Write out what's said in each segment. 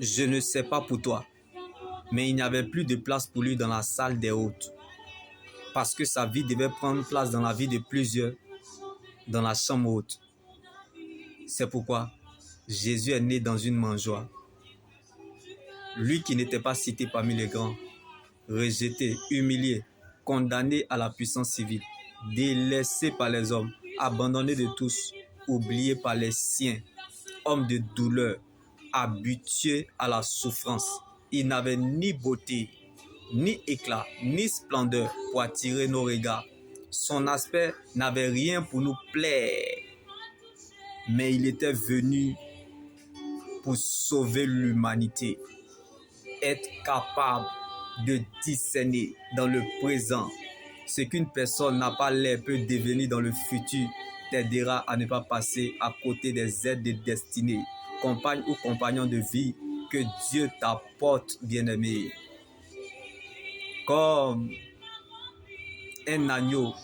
Je ne sais pas pour toi, mais il n'y avait plus de place pour lui dans la salle des hôtes. Parce que sa vie devait prendre place dans la vie de plusieurs dans la chambre haute. C'est pourquoi Jésus est né dans une mangeoire. Lui qui n'était pas cité parmi les grands, rejeté, humilié, condamné à la puissance civile, délaissé par les hommes, abandonné de tous, oublié par les siens, homme de douleur, habitué à la souffrance. Il n'avait ni beauté, ni éclat, ni splendeur pour attirer nos regards. Son aspect n'avait rien pour nous plaire, mais il était venu pour sauver l'humanité. Être capable de discerner dans le présent ce qu'une personne n'a pas l'air peut devenir dans le futur t'aidera à ne pas passer à côté des aides de destinée, compagne ou compagnon de vie que Dieu t'apporte, bien-aimé. Comme un agneau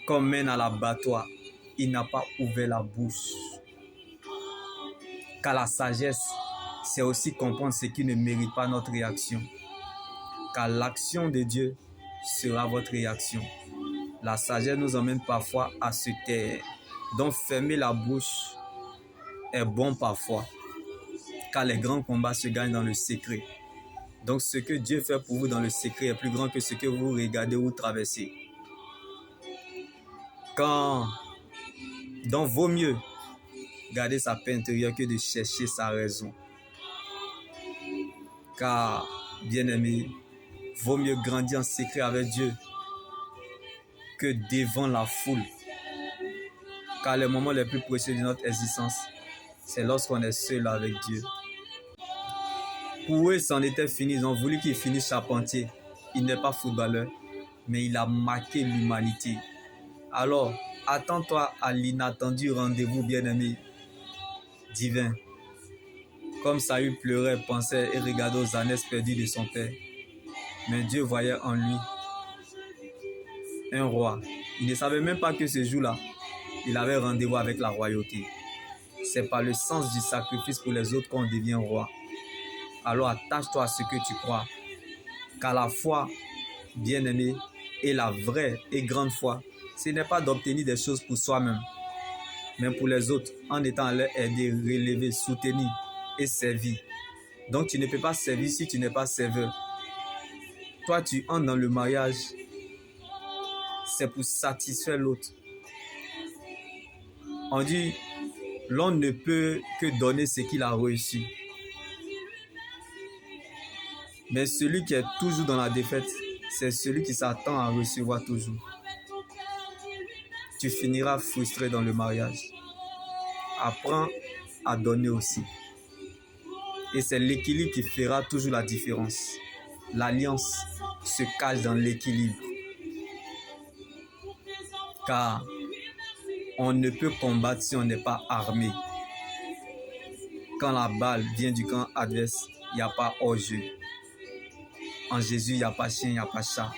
qu'on mène à l'abattoir, il n'a pas ouvert la bouche. Car la sagesse, c'est aussi comprendre ce qui ne mérite pas notre réaction. Car l'action de Dieu sera votre réaction. La sagesse nous emmène parfois à se taire. Donc fermer la bouche est bon parfois. Car les grands combats se gagnent dans le secret. Donc ce que Dieu fait pour vous dans le secret est plus grand que ce que vous regardez ou traversez. Donc vaut mieux garder sa paix intérieure que de chercher sa raison. Car, bien-aimé, vaut mieux grandir en secret avec Dieu que devant la foule. Car les moments les plus précieux de notre existence, c'est lorsqu'on est seul avec Dieu. Pour eux, c'en était fini. Ils ont voulu qu'il finisse charpentier. Il n'est pas footballeur, mais il a marqué l'humanité. Alors, attends-toi à l'inattendu rendez-vous, bien-aimé, divin. Comme Saül pleurait, pensait et regardait aux ânesses perdues de son père. Mais Dieu voyait en lui un roi. Il ne savait même pas que ce jour-là, il avait rendez-vous avec la royauté. C'est par le sens du sacrifice pour les autres qu'on devient roi. Alors attache-toi à ce que tu crois. Car la foi, bien-aimé, et la vraie et grande foi, ce n'est pas d'obtenir des choses pour soi-même, mais pour les autres, en étant à leur aider, relever, soutenir et servir. Donc tu ne peux pas servir si tu n'es pas serveur. Toi, tu entres dans le mariage, c'est pour satisfaire l'autre. On dit, l'on ne peut que donner ce qu'il a reçu. Mais celui qui est toujours dans la défaite, c'est celui qui s'attend à recevoir toujours. Tu finiras frustré dans le mariage. Apprends à donner aussi. Et c'est l'équilibre qui fera toujours la différence. L'alliance se cache dans l'équilibre. Car on ne peut combattre si on n'est pas armé. Quand la balle vient du camp adverse, il n'y a pas hors-jeu. En Jésus, il n'y a pas chien, il n'y a pas chat.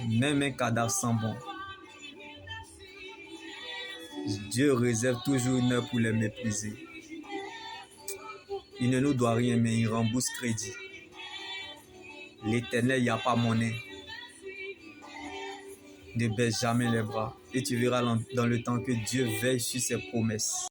Même un cadavre sent bon. Dieu réserve toujours une heure pour les mépriser. Il ne nous doit rien, mais il rembourse crédit. L'Éternel, il n'y a pas monnaie. Ne baisse jamais les bras et tu verras dans le temps que Dieu veille sur ses promesses.